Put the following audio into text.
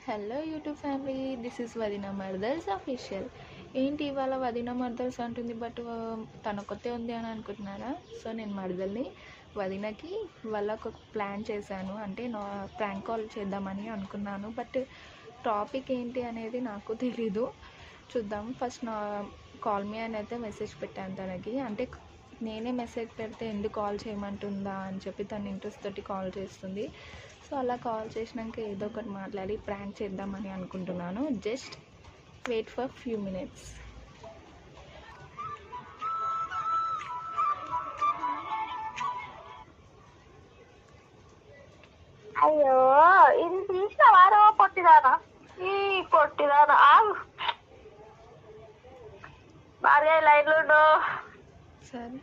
Hello YouTube family, this is వదిన మర్దల్స్ official. ఏంటి ఇవాళ వదిన మర్దల్స్ అంటుంది, బట్ తన కొత్త ఉంది అని అనుకుంటున్నారా? సో నేను మర్దల్ని. వదినకి వాళ్ళ ఒక ప్లాన్ చేశాను, అంటే నా ప్రాంక్ కాల్ చేద్దామని అనుకున్నాను. బట్ టాపిక్ ఏంటి అనేది నాకు తెలీదు. చూద్దాం. ఫస్ట్ నా కాల్ మీ అని అయితే మెసేజ్ పెట్టాను తనకి. అంటే నేనే మెసేజ్ పెడితే ఎందుకు కాల్ చేయమంటుందా అని చెప్పి తన ఇంట్రెస్ట్ తోటి కాల్ చేస్తుంది. సో అలా కాల్ చేసినాక ఏదో ఒకటి మాట్లాడి ప్రాంక్ చేద్దామని అనుకుంటున్నాను. Just wait for few minutes. అయ్యో, ఇది తీసినవారో పొట్టిదానా? ఈ పొట్టిదానా ఆగు. భార్య లైన్లో సరే.